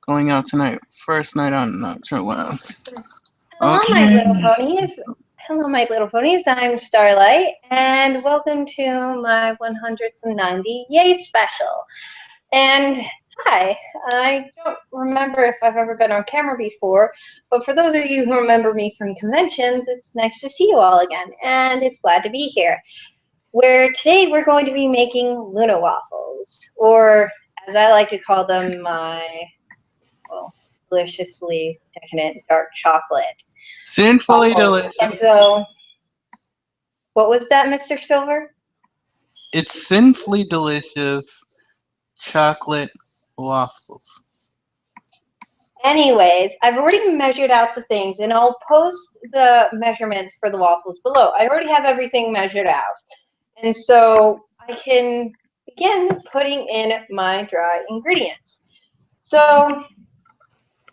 going out tonight. First night out, not sure what else. Hello, my Okay. little ponies. Hello, my little ponies. I'm Starlight, and welcome to my 190 Yay special. And hi, I don't remember if I've ever been on camera before, but for those of you who remember me from conventions, it's nice to see you all again, and it's glad to be here. Where today we're going to be making Luna waffles, or as I like to call them, my deliciously decadent dark chocolate. Sinfully Waffles. And delicious. so, what was that, Mr. Silver? It's sinfully delicious chocolate waffles. Anyways, I've already measured out the things, and I'll post the measurements for the waffles below. I already have everything measured out. And so I can begin putting in my dry ingredients. So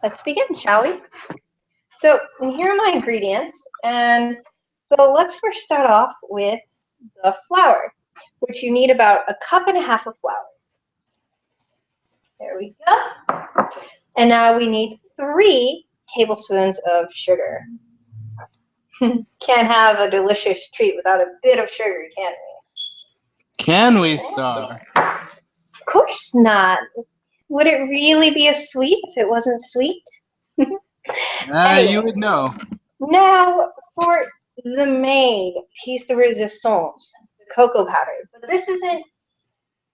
let's begin, shall we? So here are my ingredients. And so let's first start off with the flour, which you need about 1.5 cups of flour. There we go. And now we need 3 tablespoons of sugar. Can't have a delicious treat without a bit of sugar, can Can we, we? Star? Of course not. Would it really be a sweet if it wasn't sweet? You Anyway, would know. now for the main piece de resistance, the cocoa powder. But this isn't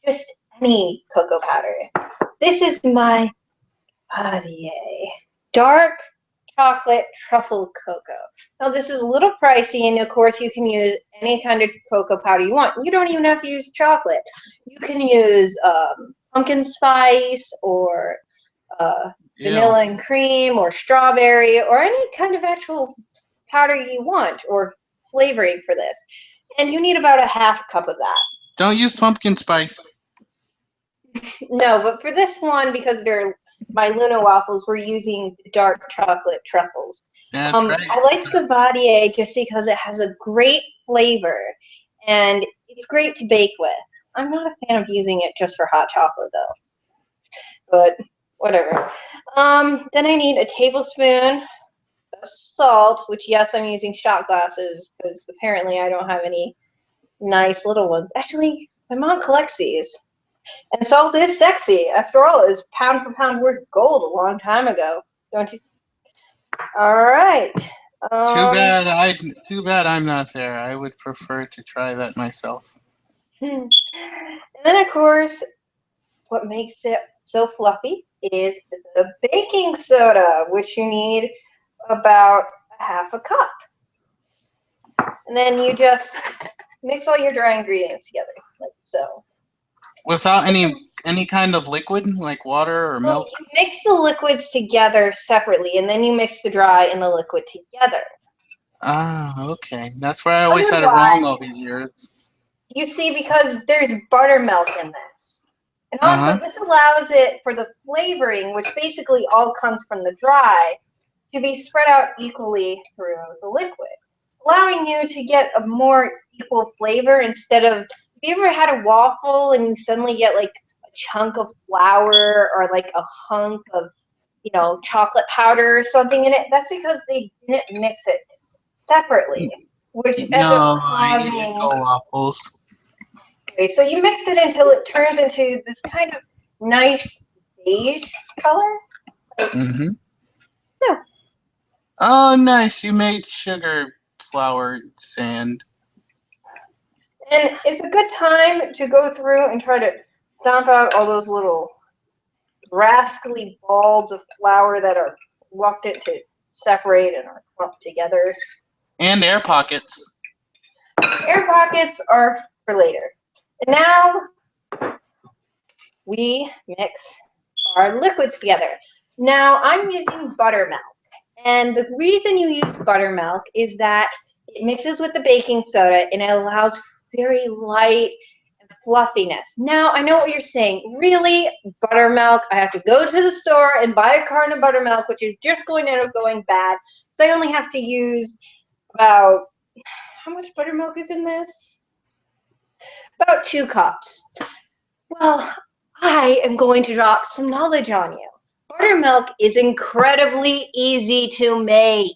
just any cocoa powder. This is my dark chocolate truffle cocoa. Now this is a little pricey, and of course you can use any kind of cocoa powder you want. You don't even have to use chocolate. You can use pumpkin spice or vanilla and cream or strawberry or any kind of actual powder you want or flavoring for this. And you need about 1/2 cup of that. Don't use pumpkin spice. No, but for this one, because they're my Luna waffles, we're using dark chocolate truffles. That's right. I like Gavadier just because it has a great flavor and it's great to bake with. I'm not a fan of using it just for hot chocolate though, but whatever. Then I need a tablespoon of salt, which yes, I'm using shot glasses because apparently I don't have any nice little ones. Actually, my mom collects these. And salt is sexy. After all, it was pound for pound worth gold a long time ago, don't you? All right. Too bad I'm not there. I would prefer to try that myself. And then, of course, what makes it so fluffy is the baking soda, which you need about 1/2 cup. And then you just mix all your dry ingredients together, like so. Without any kind of liquid, like water or Well, milk. you mix the liquids together separately, and then you mix the dry and the liquid together. Ah, okay. That's where I always Wonder had it why? wrong over the years. You see, because there's buttermilk in this. And Uh-huh. also, this allows it for the flavoring, which basically all comes from the dry, to be spread out equally through the liquid, allowing you to get a more equal flavor instead of, have you ever had a waffle and you suddenly get like a chunk of flour or like a hunk of, chocolate powder or something in it? That's because they didn't mix it separately, which ends up No, I eat causing. Eggo waffles. Okay, so you mix it until it turns into this kind of nice beige color. Mm-hmm. So, Oh, nice. You made sugar flour sand. and it's a good time to go through and try to stomp out all those little rascally balls of flour that are reluctant to separate and are clumped together. And air pockets. Air pockets are for later. And now we mix our liquids together. Now I'm using buttermilk. And the reason you use buttermilk is that it mixes with the baking soda and it allows very light and fluffiness. Now, I know what you're saying. Really? Buttermilk? I have to go to the store and buy a carton of buttermilk, which is just going to end up going bad. So I only have to use about, how much buttermilk is in this? About 2 cups. Well, I am going to drop some knowledge on you. buttermilk is incredibly easy to make.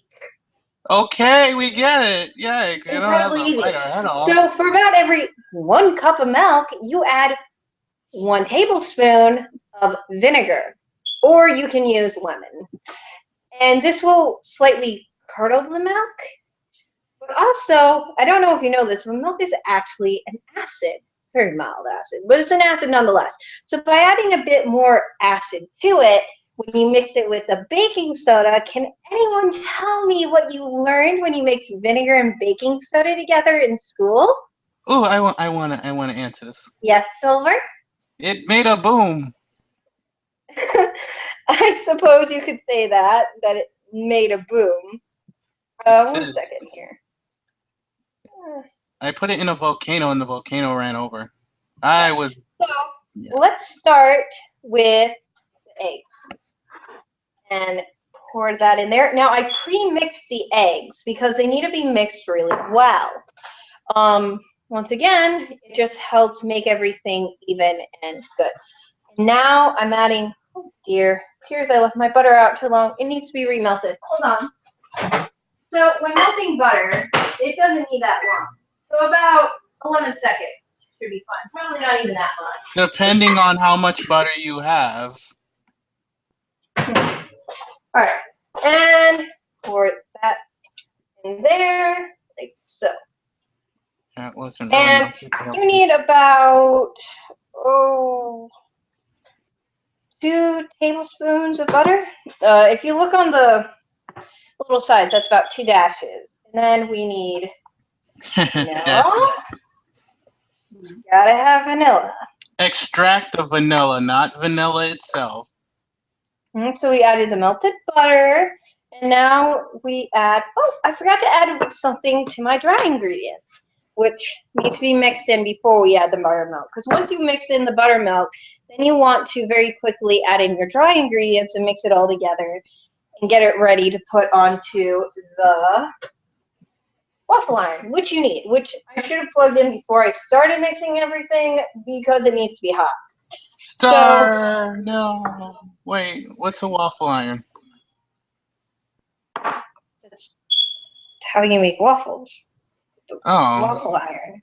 Okay, we get it. Yeah, you don't have Incredibly to easy. bite our head off. So for about every 1 cup of milk, you add 1 tablespoon of vinegar, or you can use lemon. And this will slightly curdle the milk. But also, I don't know if you know this, but milk is actually an acid, very mild acid, but it's an acid nonetheless. So by adding a bit more acid to it, when you mix it with the baking soda, can anyone tell me what you learned when you mixed vinegar and baking soda together in school? Ooh, I wanna answer this. Yes, Silver? It made a boom. I suppose you could say that it made a boom. It 1 said second here. I put it in a volcano and the volcano ran over. Yeah. I was So yeah. let's start with the eggs and pour that in there. Now I pre-mixed the eggs because they need to be mixed really well. Once again, it just helps make everything even and good. And now I'm adding, oh dear, appears I left my butter out too long. It needs to be remelted. Hold on. So when melting butter, it doesn't need that long. So about 11 seconds should be fine. Probably not even that much. Depending on how much butter you have. All right, and pour that in there, like so. That wasn't really And much to help you me. need about, 2 tablespoons of butter. If you look on the little sides, that's about 2 dashes. And then we need vanilla. Dashes. Gotta have vanilla. Extract the vanilla, not vanilla itself. So we added the melted butter, and now we add, oh, I forgot to add something to my dry ingredients, which needs to be mixed in before we add the buttermilk. Because once you mix in the buttermilk, then you want to very quickly add in your dry ingredients and mix it all together and get it ready to put onto the waffle iron, which you need, which I should have plugged in before I started mixing everything because it needs to be hot. So Star, no. Wait, what's a waffle iron? that's how you make waffles. The Oh. waffle iron.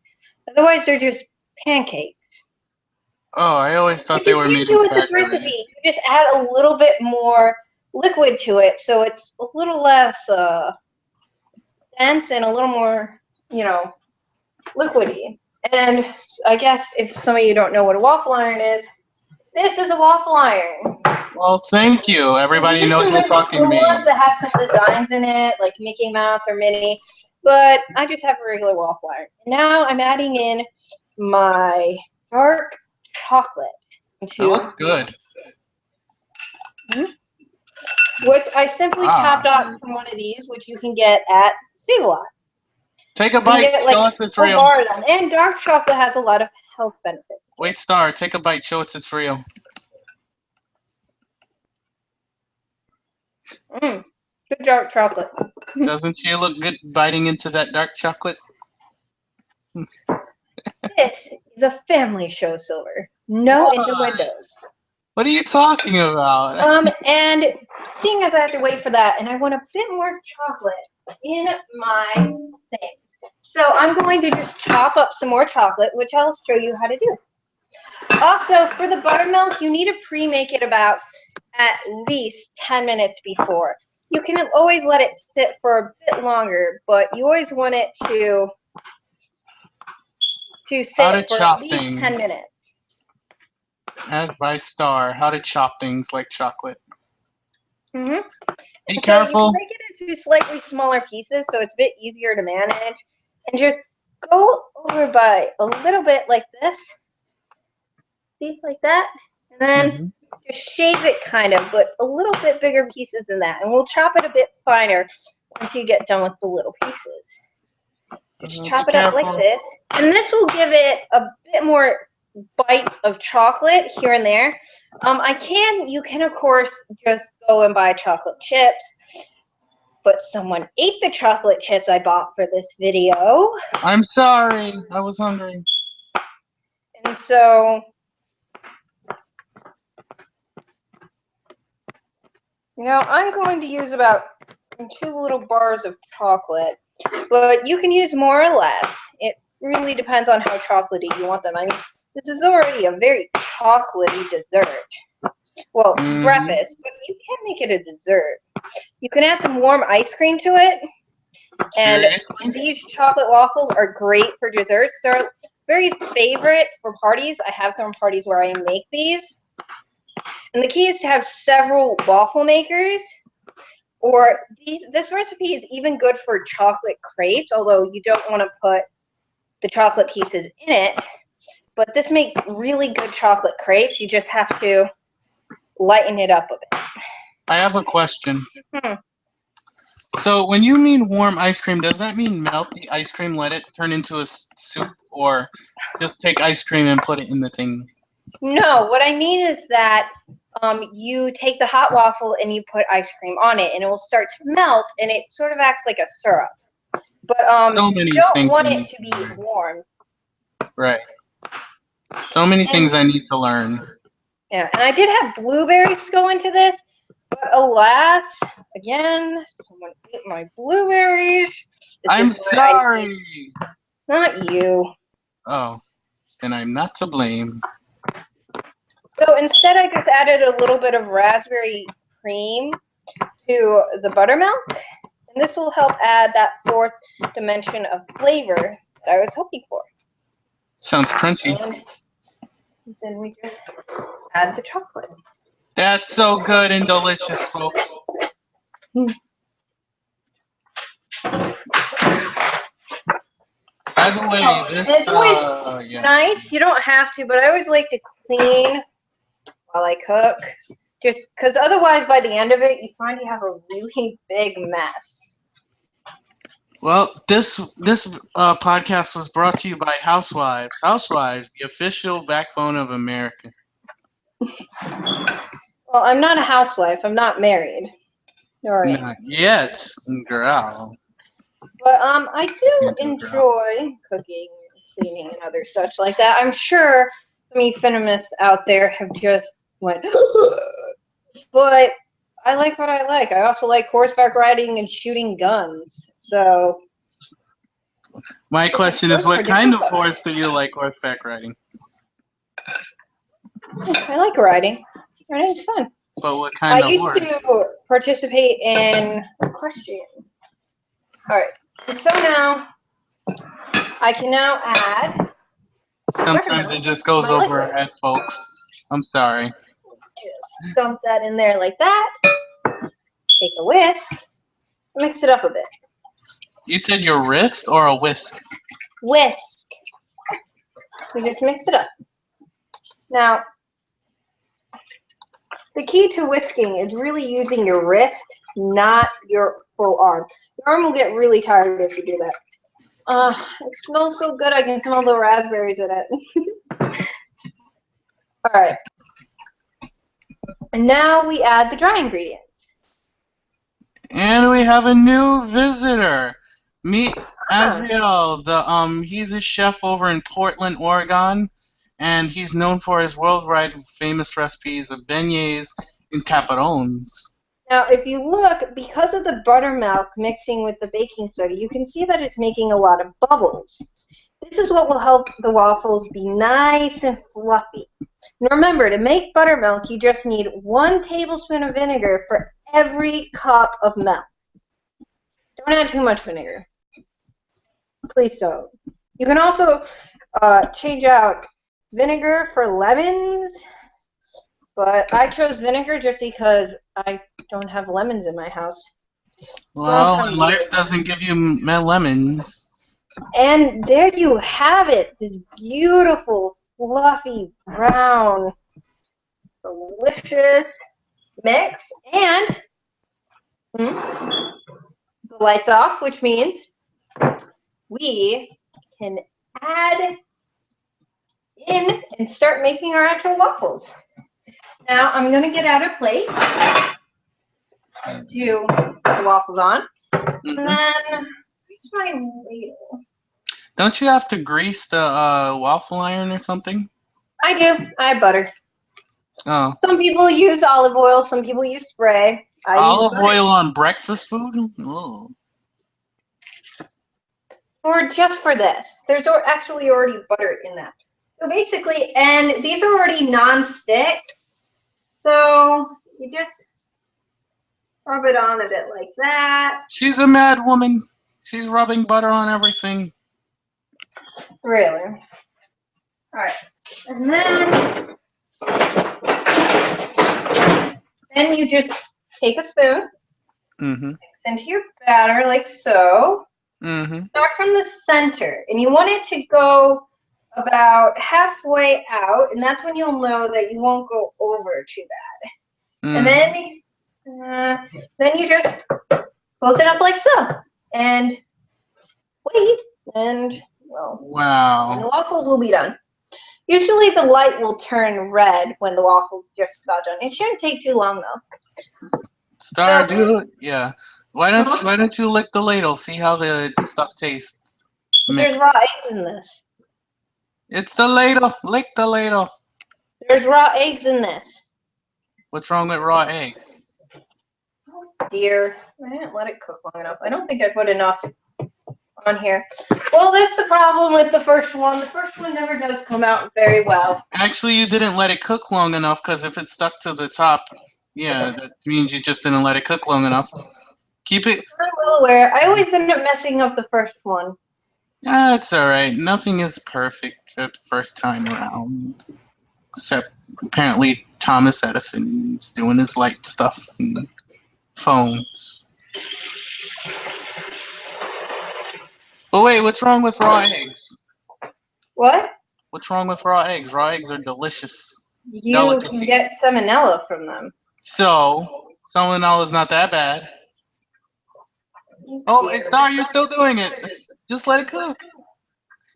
Otherwise, they're just pancakes. Oh, I always thought What they you were can made do with with this cracker recipe, in it. you just add a little bit more liquid to it, so it's a little less dense and a little more, liquidy. And I guess if some of you don't know what a waffle iron is, this is a waffle iron. Well, thank you. You can Everybody get knows some you're really talking to cool me. ones that have some designs in it, like Mickey Mouse or Minnie, but I just have a regular waffle iron. Now I'm adding in my dark chocolate That into, looks good. which I simply chopped Ah. off from one of these, which you can get at Save-A-Lot. Take a You can bite. get like Show a us it's whole real. bar of them, and dark chocolate has a lot of health benefits. Wait, Star, take a bite. Show us it's real. Good dark chocolate. Doesn't she look good biting into that dark chocolate? This is a family show, Silver. No What? innuendos. What are you talking about? And seeing as I have to wait for that, and I want a bit more chocolate in my things. So I'm going to just chop up some more chocolate, which I'll show you how to do. Also, for the buttermilk, you need to pre-make it about at least 10 minutes before. You can always let it sit for a bit longer, but you always want it to How sit to for at chop least things. 10 minutes. As by Star. How to chop things like chocolate. Mm-hmm. Be And so you can careful. break it into slightly smaller pieces so it's a bit easier to manage. And just go over by a little bit like this. See, like that. And then Mm-hmm. just shave it kind of, but a little bit bigger pieces than that. And we'll chop it a bit finer once you get done with the little pieces. Just Be chop it up like careful. this. And this will give it a bit more bites of chocolate here and there. You can of course just go and buy chocolate chips, but someone ate the chocolate chips I bought for this video. I'm sorry. I was hungry. And so Now I'm going to use about 2 little bars of chocolate, but you can use more or less. It really depends on how chocolatey you want them. I mean, this is already a very chocolatey dessert. Well, breakfast, but you can make it a dessert. You can add some warm ice cream to it, and Seriously? these chocolate waffles are great for desserts. They're very favorite for parties. I have some parties where I make these. And the key is to have several waffle makers, or this recipe is even good for chocolate crepes, although you don't want to put the chocolate pieces in it. But this makes really good chocolate crepes. You just have to lighten it up a bit. I have a question. Hmm. So when you mean warm ice cream, does that mean melt the ice cream, let it turn into a soup, or just take ice cream and put it in the thing? No, what I mean is that you take the hot waffle and you put ice cream on it, and it will start to melt, and it sort of acts like a syrup. But So you many don't things want I it need to to be learn. warm. Right. So many And things I need to learn. yeah, and I did have blueberries go into this, but alas, again, someone ate my blueberries. This is I'm what I need. sorry. Not you. Oh, then I'm not to blame. So instead, I just added a little bit of raspberry cream to the buttermilk, and this will help add that fourth dimension of flavor that I was hoping for. Sounds crunchy. And then we just add the chocolate. That's so good and delicious, folks. By the way, Oh, and this, it's always yeah. nice. You don't have to, but I always like to clean while I cook. Just because otherwise, by the end of it, you find you have a really big mess. Well, this podcast was brought to you by Housewives. Housewives, the official backbone of America. Well, I'm not a housewife. I'm not married. All right. Not yet, girl. But I do Can't do it, girl. enjoy cooking, cleaning, and other such like that. I'm sure some euphemists out there have just went, but I like what I like. I also like horseback riding and shooting guns. So My question is, good for what kind different of horse folks. do you like horseback riding? I like riding. Riding's fun. But what I kind of used horse? to participate in equestrian. All right. So now I can now add Sometimes it buttermilk just to goes my over our liquid. head, folks. I'm sorry. Just dump that in there like that. Take a whisk. Mix it up a bit. You said your wrist or a whisk? Whisk. We just mix it up. Now, the key to whisking is really using your wrist, not your full arm. Your arm will get really tired if you do that. It smells so good. I can smell the raspberries in it. All right. And now we add the dry ingredients. And we have a new visitor. Meet Huh. Azriel. He's a chef over in Portland, Oregon, and he's known for his worldwide famous recipes of beignets and caperones. Now, if you look, because of the buttermilk mixing with the baking soda, you can see that it's making a lot of bubbles. This is what will help the waffles be nice and fluffy. And remember, to make buttermilk, you just need 1 tablespoon of vinegar for every cup of milk. Don't add too much vinegar. Please don't. You can also change out vinegar for lemons, but I chose vinegar just because I don't have lemons in my house. Wrong Well, time when of year. life doesn't give you lemons. And there you have it, this beautiful, fluffy, brown, delicious mix. And the lights off, which means we can add in and start making our actual waffles. Now I'm going to get out a plate to put the waffles on. And then, where's my ladle? Don't you have to grease the waffle iron or something? I do. I have butter. Oh. Some people use olive oil. Some people use spray. I use Olive butter. oil on breakfast food? Oh. Or just for this. There's actually already butter in that. So basically, and these are already non-stick. So you just rub it on a bit like that. She's a mad woman. She's rubbing butter on everything. Really. All right. And then you just take a spoon, Mm-hmm. mix into your batter like so. Mm-hmm. Start from the center, and you want it to go about halfway out, and that's when you'll know that you won't go over too bad. And then you just close it up like so, and wait, and well, and the Wow. waffles will be done. Usually the light will turn red when the waffles just about done. It shouldn't take too long though. Star, So, do it. Yeah. Why don't you lick the ladle? See how the stuff tastes but there's mixed. raw eggs in this. It's the ladle. Lick the ladle. There's raw eggs in this. What's wrong with raw eggs? Dear, I didn't let it cook long enough. I don't think I put enough on here. Well, that's the problem with the first one. The first one never does come out very well. Actually, you didn't let it cook long enough because if it stuck to the top, yeah, that means you just didn't let it cook long enough. Keep it. I'm well aware. I always end up messing up the first one. It's all right. Nothing is perfect at the first time around, except apparently Thomas Edison's doing his light stuff and phones. But wait, what's wrong with raw eggs? What? What's wrong with raw eggs? Raw eggs are delicious. You can Delicacy. get salmonella from them. So, salmonella's not that bad. Oh, it's Star, you're still doing it. Just let it cook.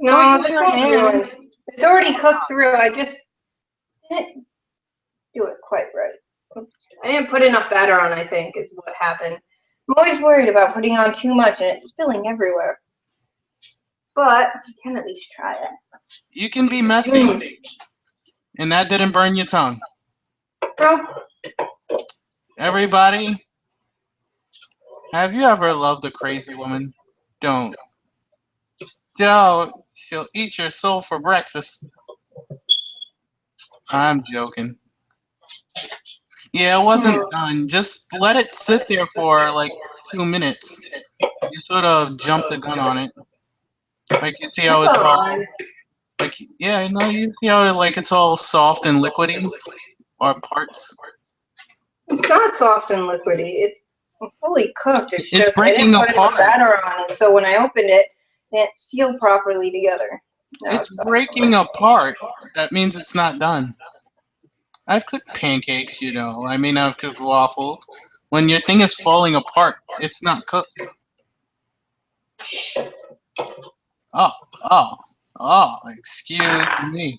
Don't No, use this your one's hand. ruined. It's already cooked through. I just didn't do it quite right. Oops. I didn't put enough batter on, I think, is what happened. I'm always worried about putting on too much and it's spilling everywhere. But you can at least try it. You can be messy, and that didn't burn your tongue. So, Everybody, have you ever loved a crazy woman? Don't. Don't. She'll eat your soul for breakfast. I'm joking. Yeah, it wasn't done. Just let it sit there for like 2 minutes. You sort of jumped the gun on it. Like you see how come it's on. all like yeah, no, you see how like it's all soft and liquidy or parts. It's not soft and liquidy. It's fully cooked. It's It's just I didn't breaking put enough apart. batter on it, so when I opened it, it didn't seal properly together. Now It's it's soft. breaking apart. That means it's not done. I've cooked pancakes, you know. I mean, I've cooked waffles. When your thing is falling apart, it's not cooked. Oh, oh, excuse me.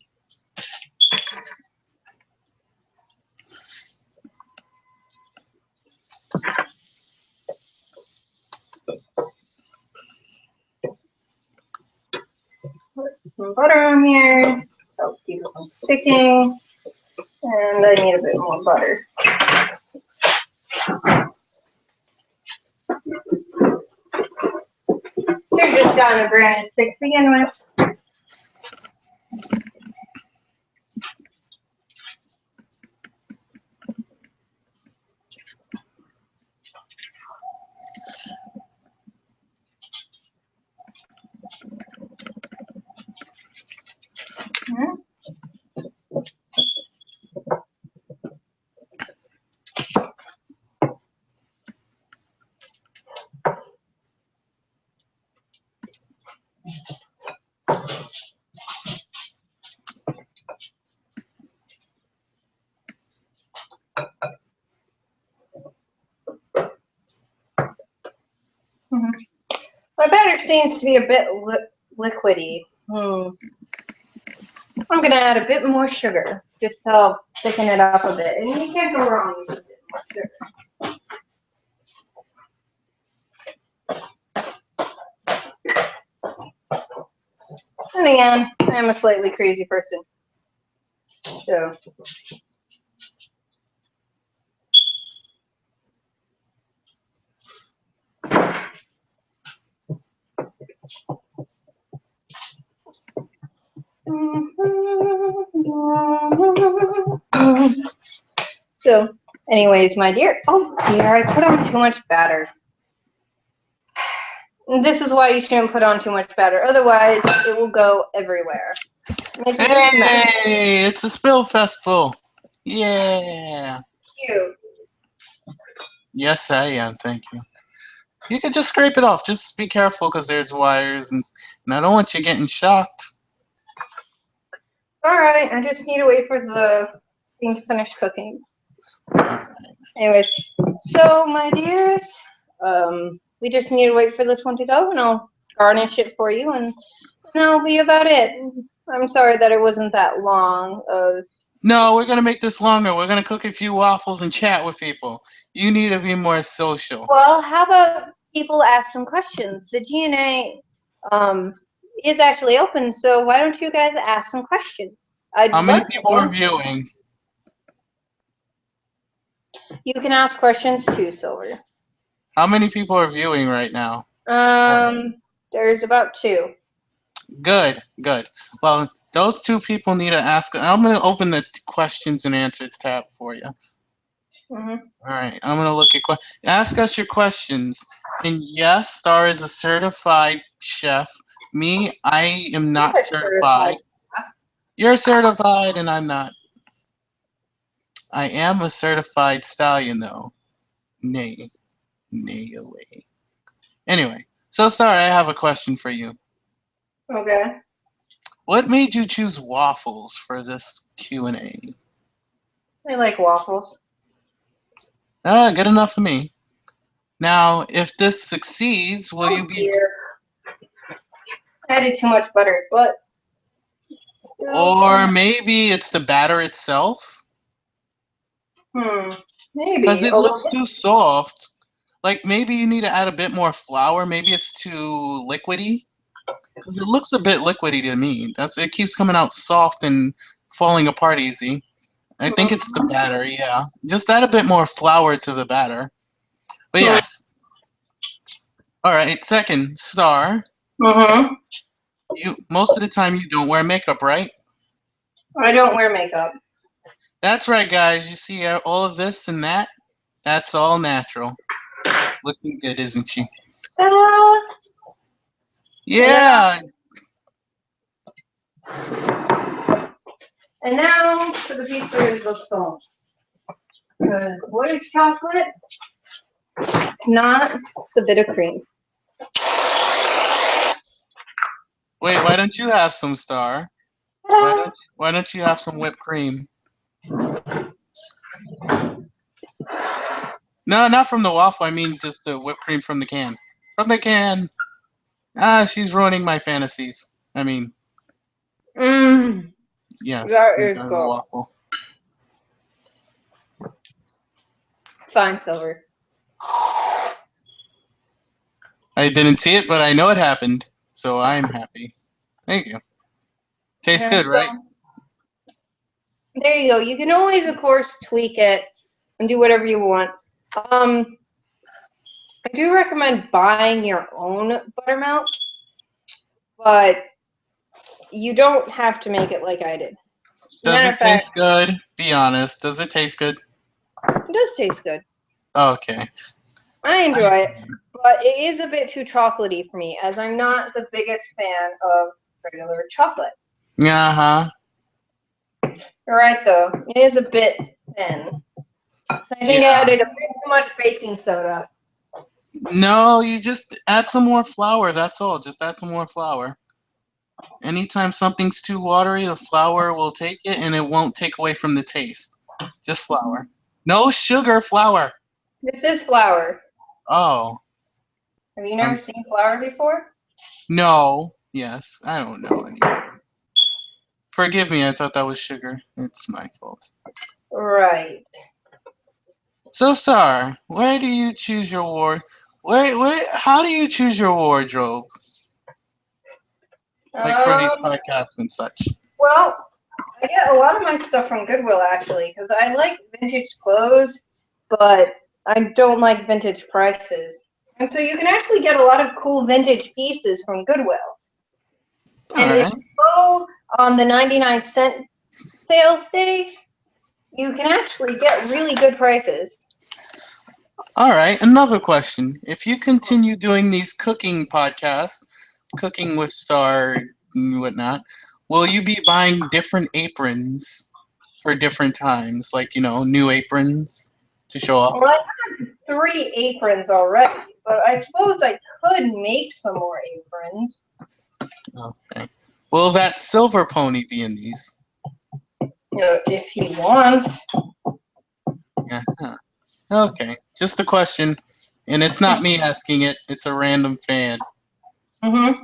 Put some butter on here. So keep it from sticking. And I need a bit more butter. Should have just gotten a brand new stick to begin with. Mhm. My batter seems to be a bit liquidy. I'm gonna add a bit more sugar, just to help thicken it up a bit. And you can't go wrong with a bit more sugar. And again, I'm a slightly crazy person. So So, anyways, my dear. Oh dear, I put on too much batter. This is why you shouldn't put on too much batter. Otherwise, it will go everywhere. Make a huge mess. Hey, it's a spill festival. Yeah. Cute. Yes, I am. Thank you. You can just scrape it off. Just be careful because there's wires and I don't want you getting shocked. All right, I just need to wait for the thing to finish cooking. Alright. Anyways, so my dears, we just need to wait for this one to go, and I'll garnish it for you, and that'll be about it. I'm sorry that it wasn't that long. No, we're gonna make this longer. We're gonna cook a few waffles and chat with people. You need to be more social. Well, how about people ask some questions? The G&A is actually open, so why don't you guys ask some questions? I'd How many love to people are answer. viewing? You can ask questions too, Silver. How many people are viewing right now? There's about 2. Good, good. Well, those 2 people need to ask. I'm gonna open the questions and answers tab for you. Mm-hmm. All right, I'm gonna look at ask us your questions. And yes, Star is a certified chef. Me, I am not certified. You're certified, and I'm not. I am a certified stallion, though. Nay, nay away. Anyway, so Star, I have a question for you. Okay. What made you choose waffles for this Q&A? I like waffles. Good enough for me. Now, if this succeeds, will you be? Dear. I added too much butter, but Or maybe it's the batter itself? maybe Because it although looks too soft. Like maybe you need to add a bit more flour. Maybe it's too liquidy. 'Cause it looks a bit liquidy to me. It keeps coming out soft and falling apart easy. I think it's the batter, yeah. Just add a bit more flour to the batter. But yes. All right, second, Star. Mm-hmm. You most of the time you don't wear makeup, right? I don't wear makeup. That's right, guys. You see all of this and that? That's all natural. Looking good, isn't she? Ta-da! Yeah. And now for the piece de resistance. Because what is chocolate? It's not the bit of cream. Wait, why don't you have some, Star? Ta-da! Why don't you have some whipped cream? No, not from the waffle. I mean just the whipped cream from the can. From the can. Ah, she's ruining my fantasies. I mean, yes, That the is good. waffle. Fine, Silver. I didn't see it, but I know it happened, so I'm happy. Thank you. Tastes Yeah, good, right? there you go. You can always, of course, tweak it and do whatever you want. I do recommend buying your own buttermilk, but you don't have to make it like I did. As a Does matter it of taste fact, good? Be honest. Does it taste good? it does taste good. Okay. I enjoy it, but it is a bit too chocolatey for me, as I'm not the biggest fan of regular chocolate. Uh-huh. You're right, though. It is a bit thin. I think I Yeah. added a bit too much baking soda. No, you just add some more flour. That's all. Just add some more flour. Anytime something's too watery, the flour will take it and it won't take away from the taste. Just flour. No sugar, flour. This is flour. Oh. Have you never seen flour before? No. Yes. I don't know anymore. Forgive me, I thought that was sugar. It's my fault. Right. So, Star, where do you choose your ward? How do you choose your wardrobe? Like for these podcasts and such. Well, I get a lot of my stuff from Goodwill, actually, because I like vintage clothes, but I don't like vintage prices. And so you can actually get a lot of cool vintage pieces from Goodwill. And Alright. it's so on the 99-cent sales day, you can actually get really good prices. All right, another question. If you continue doing these cooking podcasts, Cooking with Star and whatnot, will you be buying different aprons for different times? Like, new aprons to show off? Well, I have 3 aprons already, but I suppose I could make some more aprons. Okay. Will that silver pony be in these? If he wants. Uh-huh. Okay, just a question. And it's not me asking it, it's a random fan. Mm-hmm.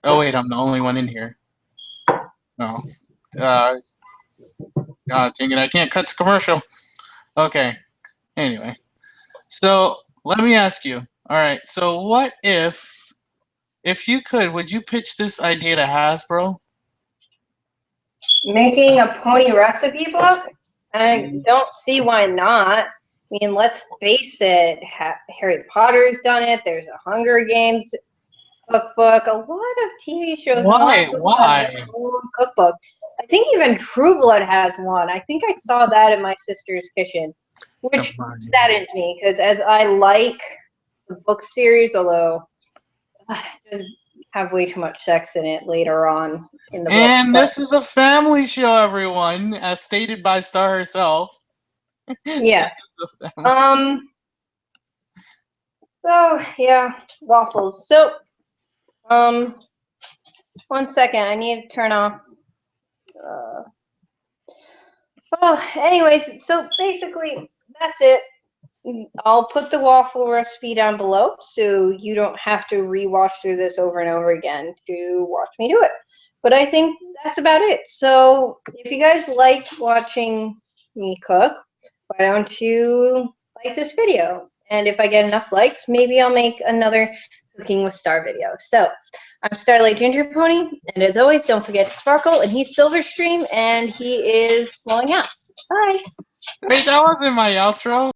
Oh, wait, I'm the only one in here. No. God dang it, I can't cut to commercial. Okay, anyway. So, let me ask you. Alright, so what if you could, would you pitch this idea to Hasbro? Making a pony recipe book? I don't see why not. I mean, let's face it, Harry Potter's done it. There's a Hunger Games cookbook. A lot of TV shows and a lot Why? of books have Why? their own cookbook. I think even True Blood has one. I think I saw that in my sister's kitchen, which Come on. saddens me because as I like the book series, although it does have way too much sex in it later on in the books. And this is a family show, everyone, as stated by Star herself. Yes. So yeah, waffles. So, 1 second. I need to turn off. Well, anyways, so basically that's it. I'll put the waffle recipe down below, so you don't have to rewatch through this over and over again to watch me do it. But I think that's about it. So if you guys like watching me cook, why don't you like this video? And if I get enough likes, maybe I'll make another Cooking with Star video. So I'm Starlight Ginger Pony, and as always, don't forget to sparkle. And he's Silverstream, and he is flowing out. Bye. Wait, that wasn't my outro.